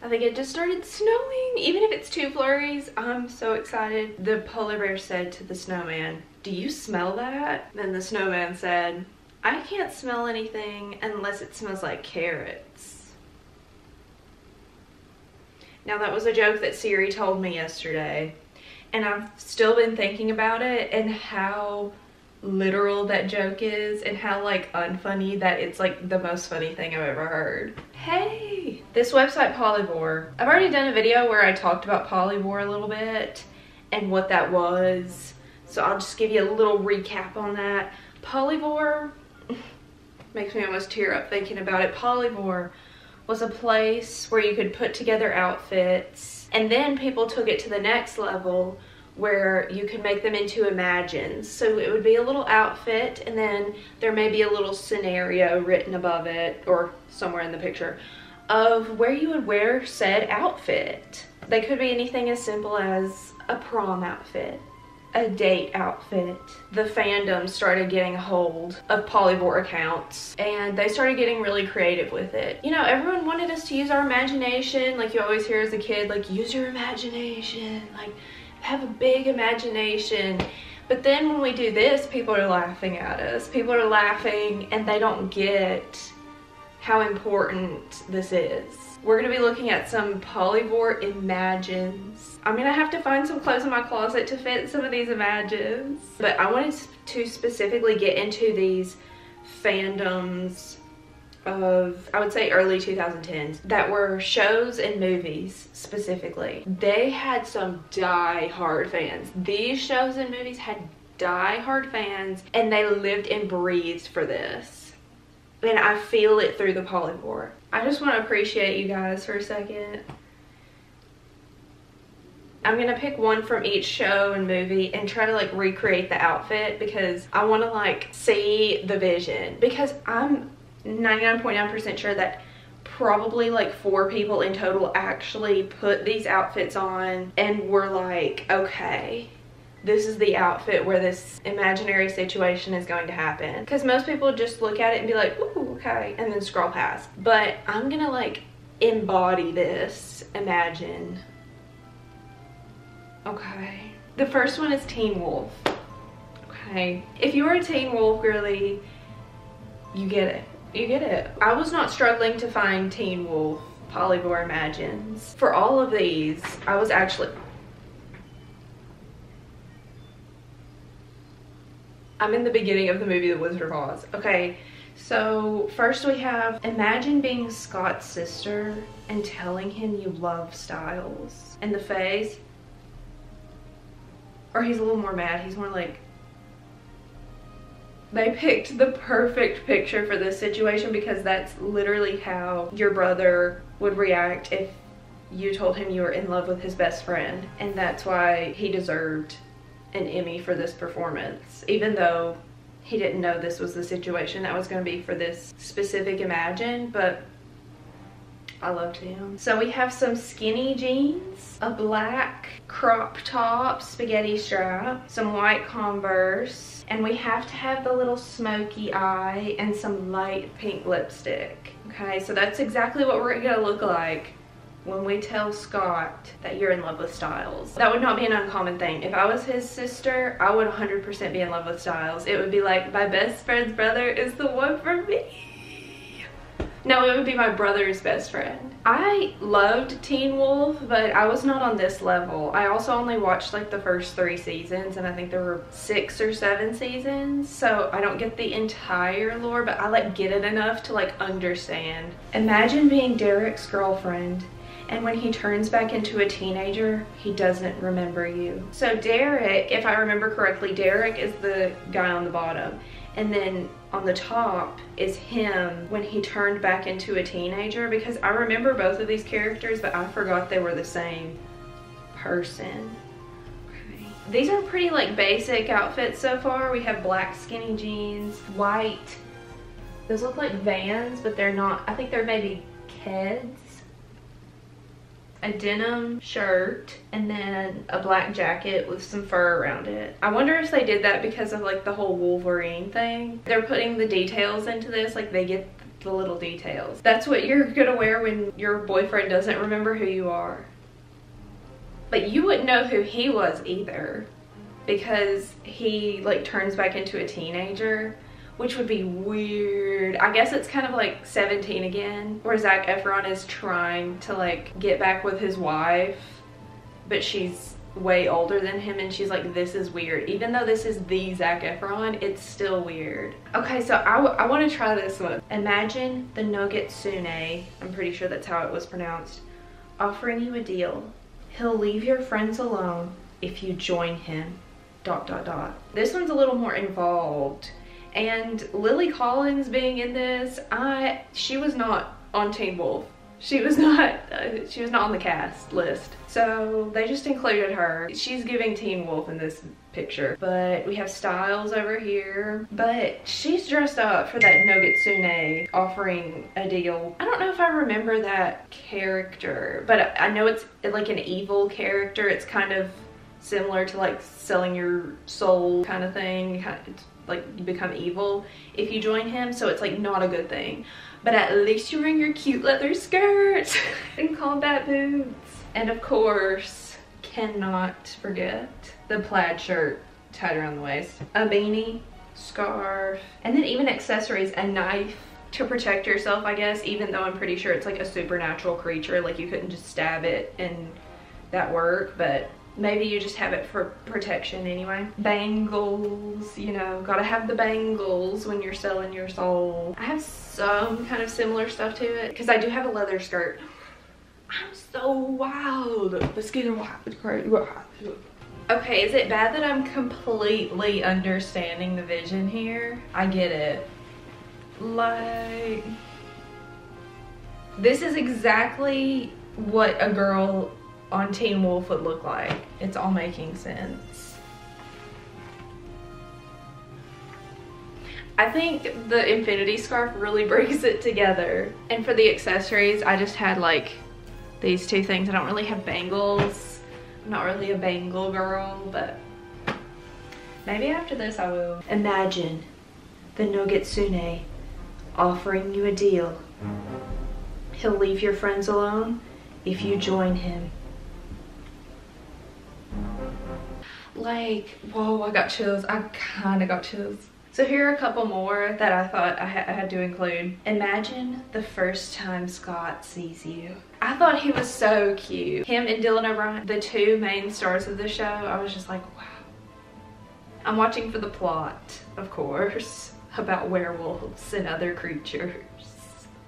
I think it just started snowing. Even if it's 2 flurries, I'm so excited. The Polyvore said to the snowman, "Do you smell that?" Then the snowman said, "I can't smell anything unless it smells like carrots." Now that was a joke that Siri told me yesterday, and I've still been thinking about it and how literal that joke is and how like unfunny that it's like the most funny thing I've ever heard. Hey, this website Polyvore, I've already done a video where I talked about Polyvore a little bit and what that was, so I'll just give you a little recap on that. Polyvore makes me almost tear up thinking about it. Polyvore was a place where you could put together outfits, and then people took it to the next level where you could make them into imagines. So it would be a little outfit, and then there may be a little scenario written above it or somewhere in the picture of where you would wear said outfit. They could be anything as simple as a prom outfit, a date outfit. The fandom started getting a hold of Polyvore accounts, and they started getting really creative with it. You know, everyone wanted us to use our imagination. Like you always hear as a kid, like, use your imagination, like have a big imagination. But then when we do this, people are laughing at us. People are laughing and they don't get how important this is. We're gonna be looking at some Polyvore imagines. I'm gonna have to find some clothes in my closet to fit some of these imagines. But I wanted to specifically get into these fandoms of, I would say, early 2010s that were shows and movies specifically. They had some die-hard fans. These shows and movies had die-hard fans, and they lived and breathed for this. And I feel it through the Polyvore. I just want to appreciate you guys for a second. I'm gonna pick one from each show and movie and try to like recreate the outfit, because I want to like see the vision, because I'm 99.9% sure that probably like 4 people in total actually put these outfits on and were like, okay, this is the outfit where this imaginary situation is going to happen. Because most people just look at it and be like, ooh, okay, and then scroll past. But I'm gonna like embody this, imagine. Okay, the first one is Teen Wolf. Okay, if you are a Teen Wolf girly, you get it. You get it. I was not struggling to find Teen Wolf Polyvore imagines. For all of these, I was actually... I'm in the beginning of the movie The Wizard of Oz. Okay, so first we have, imagine being Scott's sister and telling him you love Styles. And the face, or he's a little more mad, he's more like... They picked the perfect picture for this situation, because that's literally how your brother would react if you told him you were in love with his best friend. And that's why he deserved an Emmy for this performance, even though he didn't know this was the situation that was going to be for this specific imagine, but I loved him. So we have some skinny jeans, a black crop top, spaghetti strap, some white Converse, and we have to have the little smoky eye and some light pink lipstick. Okay, so that's exactly what we're gonna look like when we tell Scott that you're in love with Styles. That would not be an uncommon thing. If I was his sister, I would 100% be in love with Styles. It would be like, my best friend's brother is the one for me. No, it would be my brother's best friend. I loved Teen Wolf, but I was not on this level. I also only watched like the first 3 seasons, and I think there were 6 or 7 seasons, so I don't get the entire lore, but I like get it enough to like understand. Imagine being Derek's girlfriend, and when he turns back into a teenager, he doesn't remember you. So Derek, if I remember correctly, Derek is the guy on the bottom, and then on the top is him when he turned back into a teenager, because I remember both of these characters, but I forgot they were the same person. Okay. These are pretty like basic outfits so far. We have black skinny jeans, white, those look like Vans, but they're not. I think they're maybe Keds. A denim shirt, and then a black jacket with some fur around it. I wonder if they did that because of like the whole Wolverine thing. They're putting the details into this, like they get the little details. That's what you're gonna wear when your boyfriend doesn't remember who you are. But you wouldn't know who he was either, because he like turns back into a teenager, which would be weird. I guess it's kind of like 17 again, where Zac Efron is trying to like get back with his wife, but she's way older than him, and she's like, this is weird. Even though this is the Zac Efron, it's still weird. Okay, so I want to try this one. Imagine the Nogitsune, I'm pretty sure that's how it was pronounced, offering you a deal. He'll leave your friends alone if you join him, ... This one's a little more involved. And Lily Collins being in this, she was not on Teen Wolf. She was not on the cast list. So they just included her. She's giving Teen Wolf in this picture. But we have Styles over here. But she's dressed up for that Nogitsune offering a deal. I don't know if I remember that character, but I know it's like an evil character. It's kind of similar to like selling your soul kind of thing. It's like you become evil if you join him, so it's like not a good thing. But at least you're wearing your cute leather skirt and combat boots. And of course, cannot forget the plaid shirt tied around the waist. A beanie, scarf, and then even accessories, a knife to protect yourself, I guess, even though I'm pretty sure it's like a supernatural creature. Like you couldn't just stab it and that work, but maybe you just have it for protection anyway. Bangles, you know, gotta have the bangles when you're selling your soul. I have some kind of similar stuff to it because I do have a leather skirt. I'm so wild. The skin wild. It's crazy. Okay, is it bad that I'm completely understanding the vision here? I get it. Like, this is exactly what a girl on Teen Wolf would look like. It's all making sense. I think the infinity scarf really brings it together. And for the accessories, I just had like these two things. I don't really have bangles. I'm not really a bangle girl, but maybe after this I will. Imagine the Nogitsune offering you a deal. He'll leave your friends alone if you join him. Like, whoa, I got chills. I kind of got chills. So here are a couple more that I thought I had to include. Imagine the first time Scott sees you. I thought he was so cute. Him and Dylan O'Brien, the two main stars of the show, I was just like, wow. I'm watching for the plot, of course, about werewolves and other creatures.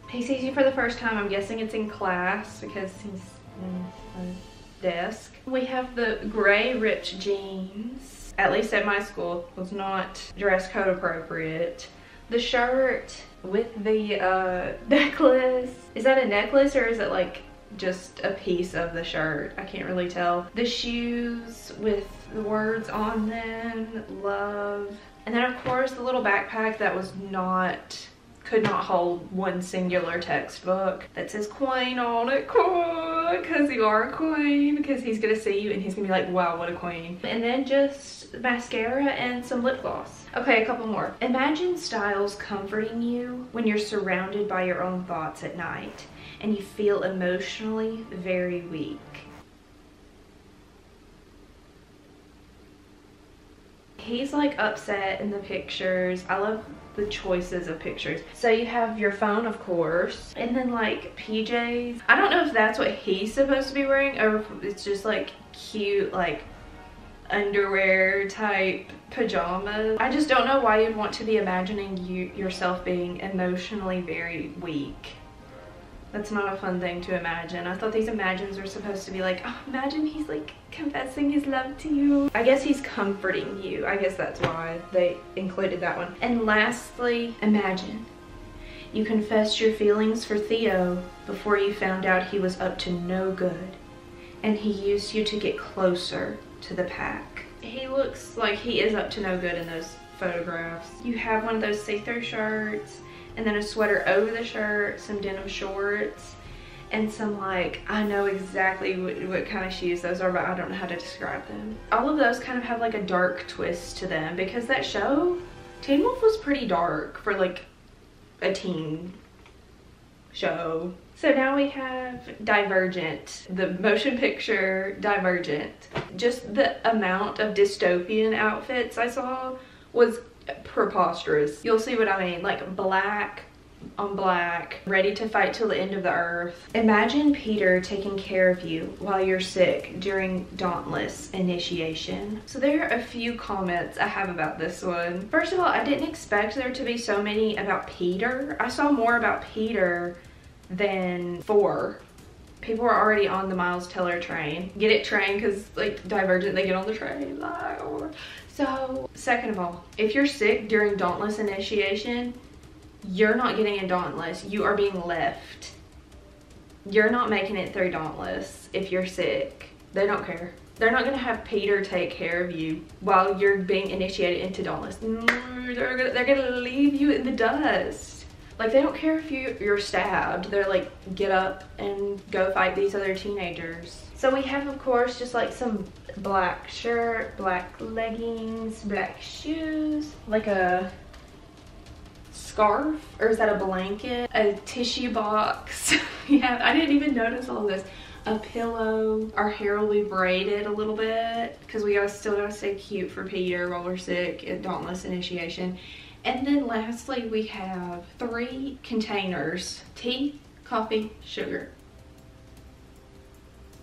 He sees you for the first time. I'm guessing it's in class because he's in a desk. We have the gray ripped jeans. At least at my school, was not dress code appropriate. The shirt with the necklace. Is that a necklace or is it like just a piece of the shirt? I can't really tell. The shoes with the words on them, love. And then of course the little backpack that was could not hold one singular textbook that says queen on it, because you are a queen, because he's gonna see you and he's gonna be like, wow, what a queen. And then just mascara and some lip gloss. Okay, a couple more. Imagine Styles comforting you when you're surrounded by your own thoughts at night and you feel emotionally very weak. He's like upset in the pictures. I love the choices of pictures. So you have your phone, of course, and then like PJs. I don't know if that's what he's supposed to be wearing or if it's just like cute like underwear type pajamas. I just don't know why you'd want to be imagining yourself being emotionally very weak. That's not a fun thing to imagine. I thought these imagines were supposed to be like, oh, imagine he's like confessing his love to you. I guess he's comforting you. I guess that's why they included that one. And lastly, imagine you confessed your feelings for Theo before you found out he was up to no good, and he used you to get closer to the pack. He looks like he is up to no good in those photographs. You have one of those see-through shirts, and then a sweater over the shirt, some denim shorts, and some like, I know exactly what kind of shoes those are, but I don't know how to describe them. All of those kind of have like a dark twist to them because that show, Teen Wolf, was pretty dark for like a teen show. So now we have Divergent, the motion picture Divergent. Just the amount of dystopian outfits I saw was preposterous. You'll see what I mean, like black on black, ready to fight till the end of the earth. Imagine Peter taking care of you while you're sick during Dauntless initiation. So there are a few comments I have about this one. First of all, I didn't expect there to be so many about Peter. I saw more about Peter than 4. People were already on the Miles Teller train. Get it, train, because like Divergent, they get on the train. So second of all, if you're sick during Dauntless initiation, you're not getting in Dauntless. You are being left. You're not making it through Dauntless if you're sick. They don't care. They're not gonna have Peter take care of you while you're being initiated into Dauntless. They're gonna leave you in the dust. Like, they don't care if you're stabbed. They're like, get up and go fight these other teenagers. So we have, of course, just like some black shirt, black leggings, black shoes, like a scarf, or is that a blanket? A tissue box. Yeah, I didn't even notice all this. A pillow. Our hair will be braided a little bit because we still gotta stay cute for Peter while we're sick at Dauntless initiation. And then lastly, we have 3 containers: tea, coffee, sugar.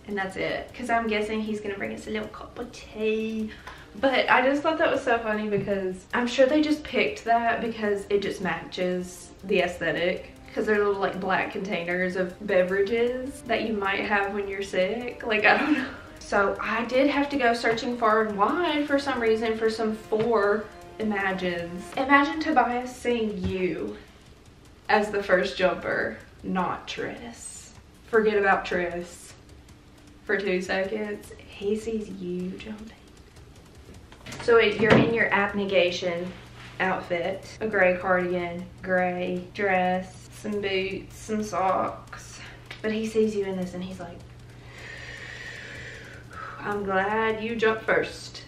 And that's it, because I'm guessing he's gonna bring us a little cup of tea. But I just thought that was so funny because I'm sure they just picked that because it just matches the aesthetic, because they're little like black containers of beverages that you might have when you're sick. Like, I don't know. So I did have to go searching far and wide for some reason for some 4 Imagines. Imagine Tobias seeing you as the first jumper, not Tris. Forget about Tris for 2 seconds. He sees you jumping. So you're in your abnegation outfit, a gray cardigan, gray dress, some boots, some socks. But he sees you in this and he's like, I'm glad you jumped first.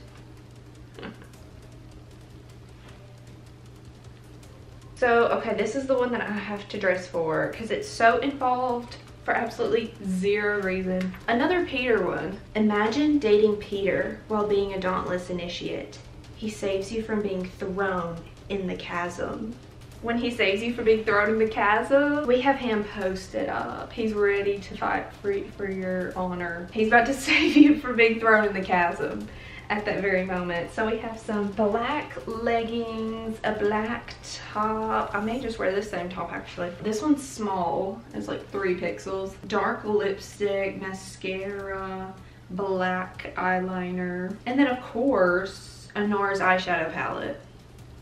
So, okay, this is the one that I have to dress for because it's so involved for absolutely 0 reason. Another Peter one. Imagine dating Peter while being a Dauntless initiate. He saves you from being thrown in the chasm. When he saves you from being thrown in the chasm, we have him posted up. He's ready to fight for your honor. He's about to save you from being thrown in the chasm at that very moment. So we have some black leggings, a black top. I may just wear this same top actually. This one's small, it's like 3 pixels. Dark lipstick, mascara, black eyeliner, and then of course a NARS eyeshadow palette.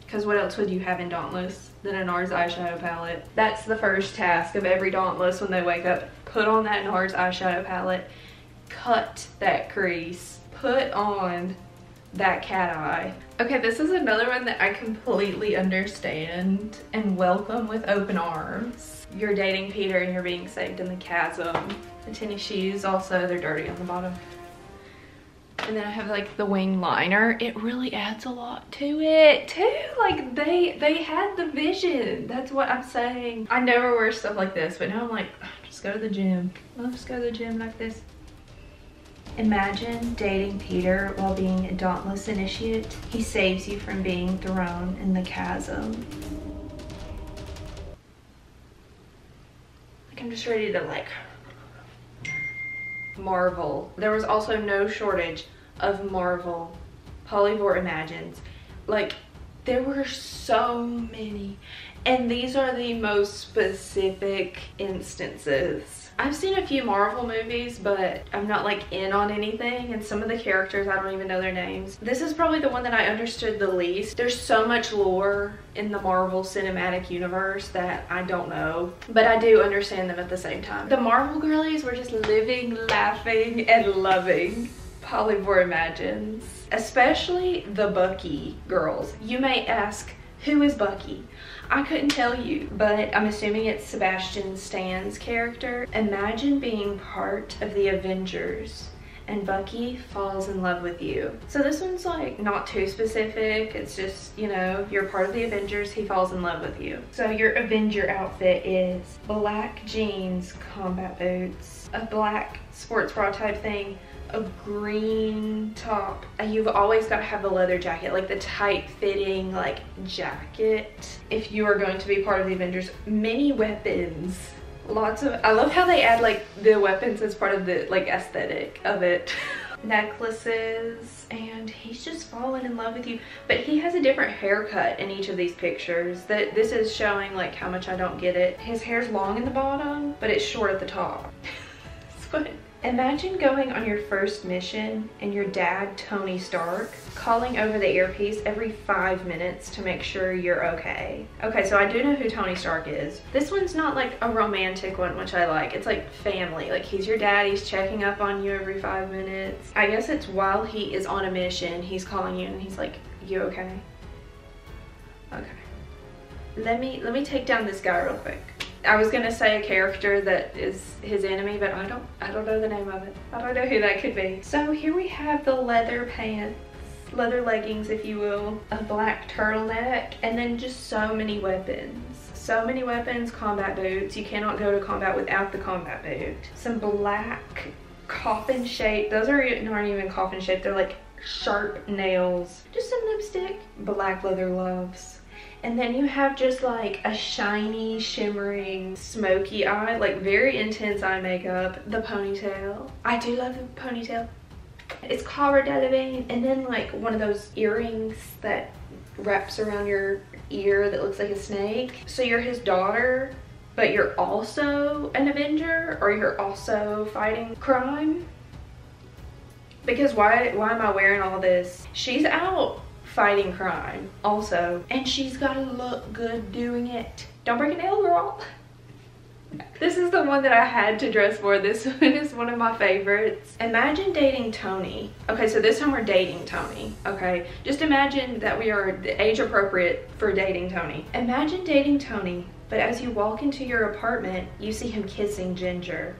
Because what else would you have in Dauntless than a NARS eyeshadow palette? That's the first task of every Dauntless when they wake up. Put on that NARS eyeshadow palette, cut that crease, put on that cat eye. Okay, this is another one that I completely understand and welcome with open arms. You're dating Peter and you're being saved in the chasm. The tennis shoes also, they're dirty on the bottom. And then I have like the wing liner. It really adds a lot to it too. Like they had the vision. That's what I'm saying. I never wear stuff like this, but now I'm like, just go to the gym. I'll just go to the gym like this. Imagine dating Peter while being a Dauntless initiate. He saves you from being thrown in the chasm. Like, I'm just ready to like Marvel. There was also no shortage of Marvel Polyvore Imagines. Like, there were so many, and these are the most specific instances. I've seen a few Marvel movies, but I'm not like in on anything, and some of the characters I don't even know their names. This is probably the one that I understood the least. There's so much lore in the Marvel Cinematic Universe that I don't know, but I do understand them at the same time. The Marvel girlies were just living, laughing, and loving Polyvore Imagines, especially the Bucky girls. You may ask, who is Bucky? I couldn't tell you, but I'm assuming it's Sebastian Stan's character. Imagine being part of the Avengers and Bucky falls in love with you. So this one's like not too specific. It's just, you know, you're part of the Avengers, he falls in love with you. So your Avenger outfit is black jeans, combat boots, a black sports bra type thing, a green top. You've always got to have a leather jacket, like the tight fitting like jacket if you are going to be part of the Avengers. Many weapons, lots of, I love how they add like the weapons as part of the like aesthetic of it. Necklaces, and he's just fallen in love with you. But he has a different haircut in each of these pictures. That this is showing like how much I don't get it. His hair's long in the bottom, but it's short at the top. So imagine going on your first mission and your dad, Tony Stark, calling over the earpiece every 5 minutes to make sure you're okay. Okay, so I do know who Tony Stark is. This one's not like a romantic one, which I like. It's like family. Like he's your dad, he's checking up on you every 5 minutes. I guess it's while he is on a mission, he's calling you and he's like, you okay? Okay. Let me take down this guy real quick. I was gonna say a character that is his enemy, but I don't know the name of it. I don't know who that could be. So here we have the leather pants, leather leggings if you will, a black turtleneck, and then just so many weapons. So many weapons, combat boots. You cannot go to combat without the combat boot. Some black coffin shape. Those aren't even coffin shape. They're like sharp nails. Just some lipstick. Black leather gloves. And then you have just like a shiny, shimmering, smoky eye, like very intense eye makeup. The ponytail. I do love the ponytail. It's Cara Delevingne. And then like one of those earrings that wraps around your ear that looks like a snake. So you're his daughter, but you're also an Avenger, or you're also fighting crime? Because why am I wearing all this? She's out fighting crime also, and she's got to look good doing it. Don't break a nail, girl. This is the one that I had to dress for. This one is one of my favorites. Imagine dating Tony. Okay, so this time we're dating Tony. Okay, just imagine that we are age appropriate for dating Tony. Imagine dating Tony, but as you walk into your apartment, you see him kissing Ginger.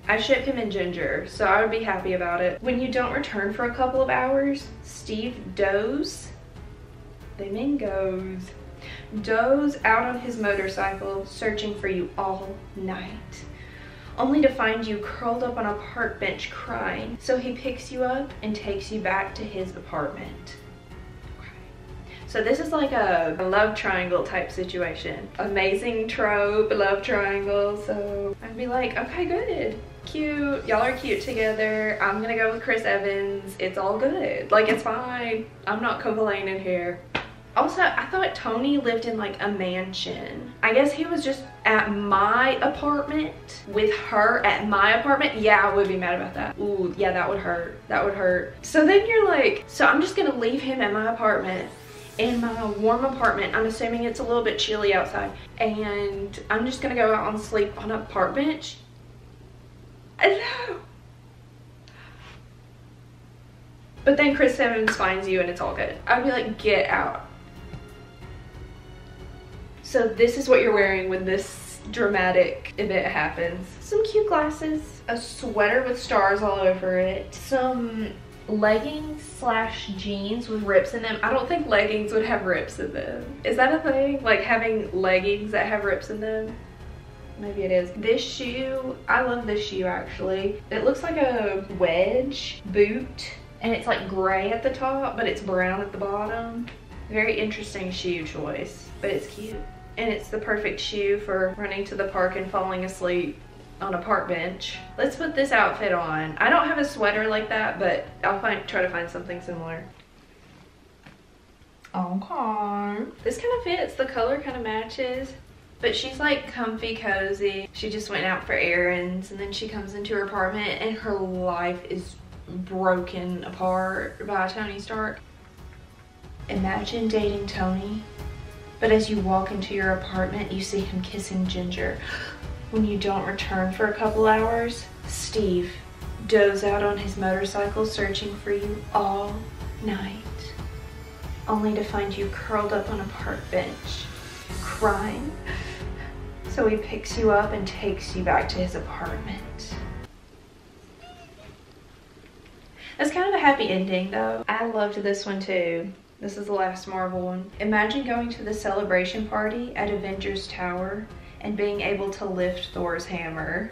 I ship him and Ginger, so I would be happy about it. When you don't return for a couple of hours, Steve doze out on his motorcycle, searching for you all night, only to find you curled up on a park bench crying. So he picks you up and takes you back to his apartment. So this is like a love triangle type situation. Amazing trope, love triangle. So I'd be like, okay, good. Cute. Y'all are cute together. I'm gonna go with Chris Evans. It's all good. Like, it's fine. I'm not complaining here. Also, I thought Tony lived in like a mansion. I guess he was just at my apartment with her at my apartment. Yeah, I would be mad about that. Ooh, yeah, that would hurt. That would hurt. So then you're like, so I'm just gonna leave him at my apartment, in my warm apartment. I'm assuming it's a little bit chilly outside, and I'm just gonna go out and sleep on a park bench. No. But then Chris Evans finds you and it's all good. I'd be like, get out. So this is what you're wearing when this dramatic event happens. Some cute glasses, a sweater with stars all over it, some leggings slash jeans with rips in them. I don't think leggings would have rips in them. Is that a thing? Like having leggings that have rips in them? Maybe it is. This shoe, I love this shoe actually. It looks like a wedge boot, and it's like gray at the top, but it's brown at the bottom. Very interesting shoe choice, but it's cute. And it's the perfect shoe for running to the park and falling asleep on a park bench. Let's put this outfit on. I don't have a sweater like that, but I'll try to find something similar. Okay. This kind of fits, the color kind of matches. But she's like comfy cozy. She just went out for errands, and then she comes into her apartment and her life is broken apart by Tony Stark. Imagine dating Tony, but as you walk into your apartment, you see him kissing Ginger. When you don't return for a couple hours, Steve doze out on his motorcycle searching for you all night, only to find you curled up on a park bench, crying. So he picks you up and takes you back to his apartment. It's kind of a happy ending though. I loved this one too. This is the last Marvel one. Imagine going to the celebration party at Avengers Tower and being able to lift Thor's hammer.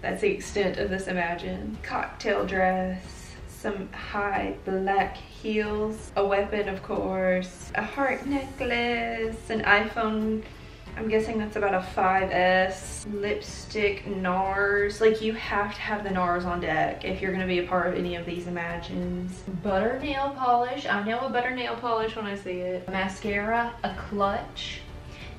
That's the extent of this imagine. Cocktail dress, some high black heels, a weapon of course, a heart necklace, an iPhone, I'm guessing that's about a 5S, lipstick, NARS. Like, you have to have the NARS on deck if you're gonna be a part of any of these imagines. Butter nail polish, I know a butter nail polish when I see it. Mascara, a clutch.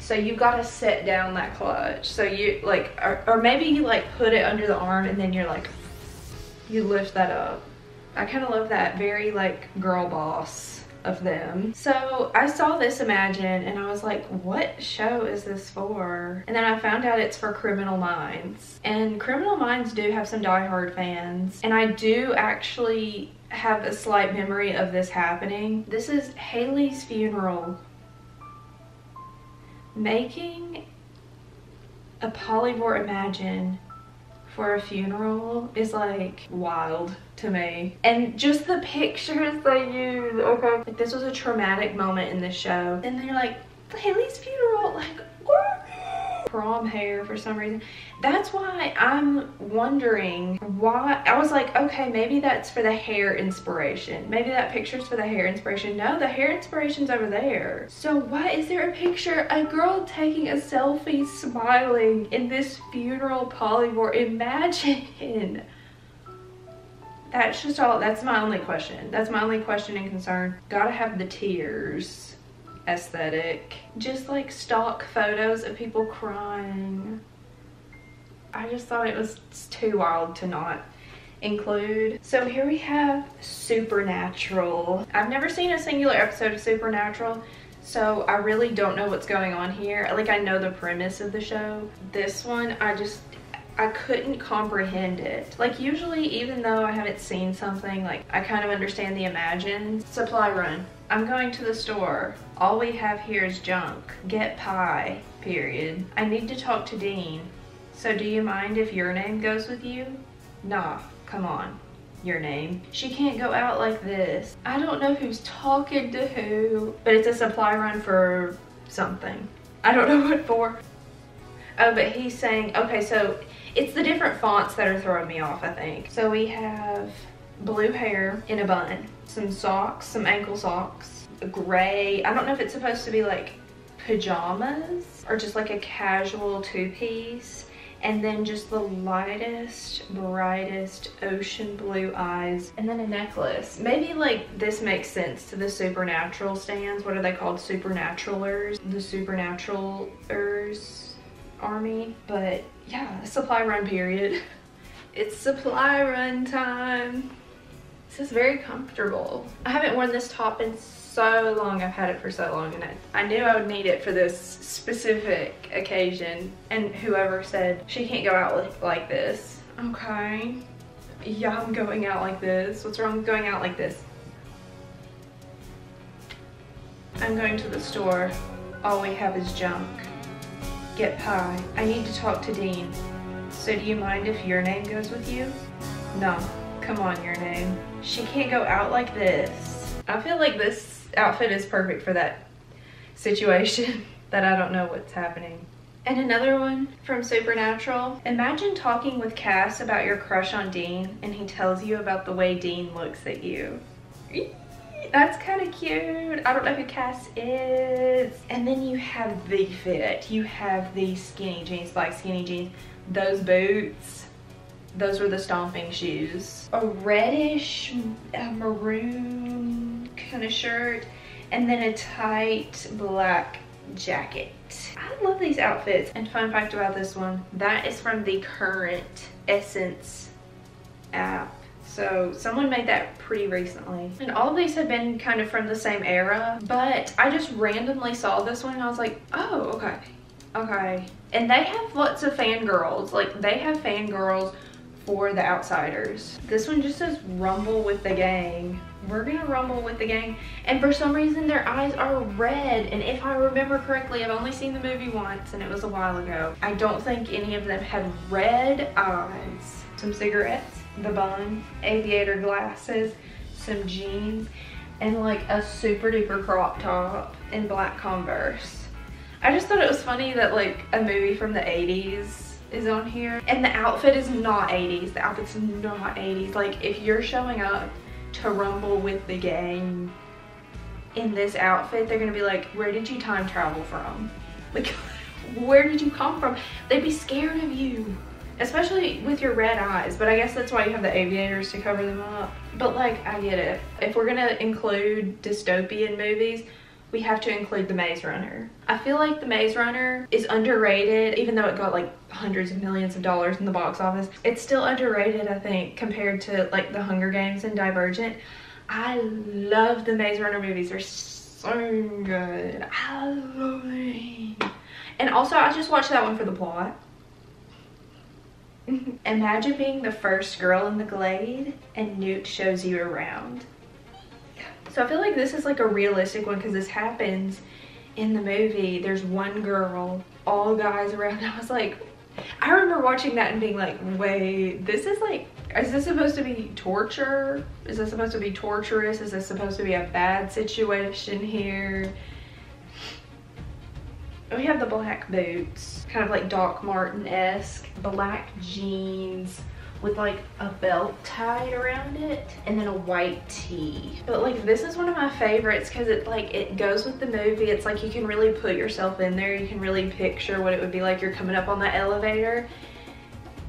So you gotta set down that clutch. So you like, or maybe you like put it under the arm and then you're like, you lift that up. I kind of love that, very like girl boss of them. So I saw this imagine and I was like, what show is this for? And then I found out it's for Criminal Minds. And Criminal Minds do have some diehard fans. And I do actually have a slight memory of this happening. This is Haley's funeral. Making a Polyvore imagine for a funeral is like wild to me. And just the pictures they use, okay. Like, this was a traumatic moment in this show. And they're like, Haley's funeral, like, prom hair for some reason. That's why I'm wondering why. I was like, okay, maybe that's for the hair inspiration. Maybe that picture's for the hair inspiration. No, the hair inspiration's over there. So why is there a picture, a girl taking a selfie smiling in this funeral Polyvore imagine? That's just all, that's my only question. That's my only question and concern. Gotta have the tears aesthetic. Just like stock photos of people crying. I just thought it was too wild to not include. So here we have Supernatural. I've never seen a singular episode of Supernatural, so I really don't know what's going on here. Like, I know the premise of the show. This one, I couldn't comprehend it. Like, usually, even though I haven't seen something, like, I kind of understand the imagine. Supply run. I'm going to the store. All we have here is junk. Get pie, period. I need to talk to Dean. So do you mind if your name goes with you? Nah, come on. Your name. She can't go out like this. I don't know who's talking to who, but it's a supply run for something. I don't know what for. Oh, but he's saying, okay, so it's the different fonts that are throwing me off, I think. So we have blue hair in a bun, some socks, some ankle socks, gray. I don't know if it's supposed to be like pajamas or just like a casual two-piece, and then just the lightest, brightest ocean blue eyes, and then a necklace. Maybe like this makes sense to the Supernatural stands. What are they called? Supernaturalers? The Supernaturalers army. But yeah, supply run period. It's supply run time. This is very comfortable. I haven't worn this top in so long. I've had it for so long, and I knew I would need it for this specific occasion. And whoever said she can't go out like this. Okay. Yeah, I'm going out like this. What's wrong with going out like this? I'm going to the store. All we have is junk. Get pie. I need to talk to Dean. So do you mind if your name goes with you? No. Come on, your name. She can't go out like this. I feel like this outfit is perfect for that situation that I don't know what's happening. And another one from Supernatural. Imagine talking with Cass about your crush on Dean and he tells you about the way Dean looks at you. That's kind of cute. I don't know who Cass is. And then you have the fit. You have the skinny jeans, black skinny jeans. Those boots. Those were the stomping shoes. A reddish, maroon kind of shirt. And then a tight black jacket. I love these outfits. And fun fact about this one, that is from the current Essence app. So someone made that pretty recently. And all of these have been kind of from the same era, but I just randomly saw this one and I was like, oh, okay, okay. And they have lots of fangirls. Like, they have fangirls for The Outsiders. This one just says rumble with the gang. We're gonna rumble with the gang. And for some reason their eyes are red. And if I remember correctly, I've only seen the movie once and it was a while ago. I don't think any of them had red eyes. Some cigarettes. the bun, aviator glasses, some jeans, and like a super duper crop top in black Converse. I just thought it was funny that like a movie from the 80s is on here, and the outfit is not 80s. The outfit's not 80s. Like, if you're showing up to rumble with the gang in this outfit, they're gonna be like, where did you time travel from? Like, where did you come from? They'd be scared of you, especially with your red eyes. But I guess that's why you have the aviators, to cover them up. But like, I get it. If we're gonna include dystopian movies, we have to include The Maze Runner. I feel like The Maze Runner is underrated, even though it got like hundreds of millions of dollars in the box office. It's still underrated, I think, compared to like The Hunger Games and Divergent. I love the Maze Runner movies. They're so good. I love them. And also, I just watched that one for the plot. Imagine being the first girl in the glade and Newt shows you around. So I feel like this is like a realistic one because this happens in the movie. There's one girl, all guys around. I was like, I remember watching that and being like, wait, this is like, is this supposed to be torture? Is this supposed to be torturous? Is this supposed to be a bad situation here? And we have the black boots, kind of like Doc Martin-esque, black jeans with like a belt tied around it, and then a white tee. But like, this is one of my favorites because it like, it goes with the movie. It's like you can really put yourself in there. You can really picture what it would be like. You're coming up on the elevator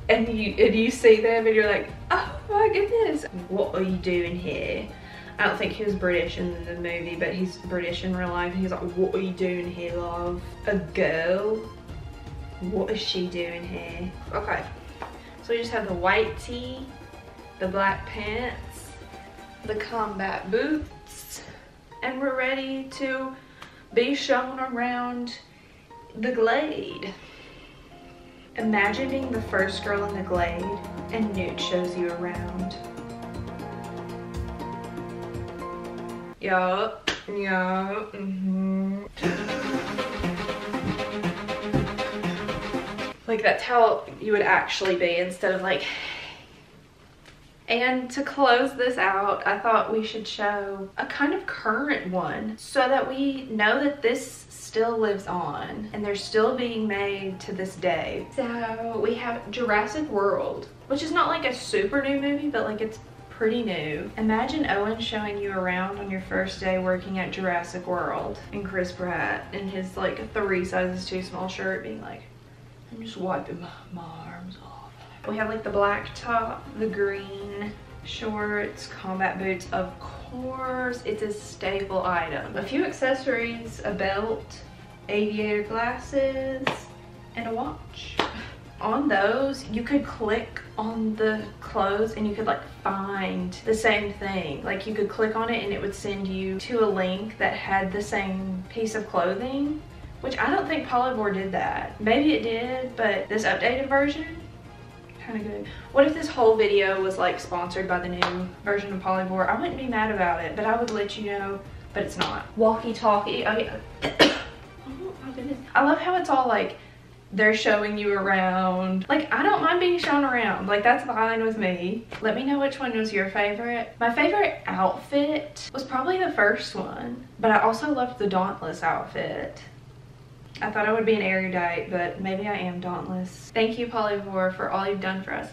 and you see them and you're like, oh my goodness, what are you doing here? I don't think he was British in the movie, but he's British in real life. And he's like, what are you doing here, love? A girl? What is she doing here? Okay. So we just have the white tee, the black pants, the combat boots, and we're ready to be shown around the glade. Imagine being the first girl in the glade and Newt shows you around. Yup, yup, Like, that's how you would actually be instead of like. And to close this out, I thought we should show a kind of current one so that we know that this still lives on and they're still being made to this day. So we have Jurassic World, which is not like a super new movie, but like it's pretty new. Imagine Owen showing you around on your first day working at Jurassic World, and Chris Pratt in his like 3 sizes too small shirt being like, I'm just wiping my arms off. We have like the black top, the green shorts, combat boots, of course. It's a staple item. A few accessories, a belt, aviator glasses, and a watch. On those, you could click on the clothes and you could like find the same thing. Like, you could click on it and it would send you to a link that had the same piece of clothing, which I don't think Polyvore did that. Maybe it did, but this updated version, kind of good. What if this whole video was like sponsored by the new version of Polyvore? I wouldn't be mad about it, but I would let you know, but it's not. Walkie-talkie, oh yeah. Oh my goodness. I love how it's all like, they're showing you around. Like, I don't mind being shown around. Like, that's fine with me. Let me know which one was your favorite. My favorite outfit was probably the first one, but I also loved the Dauntless outfit. I thought I would be an erudite, but maybe I am dauntless. Thank you, Polyvore, for all you've done for us.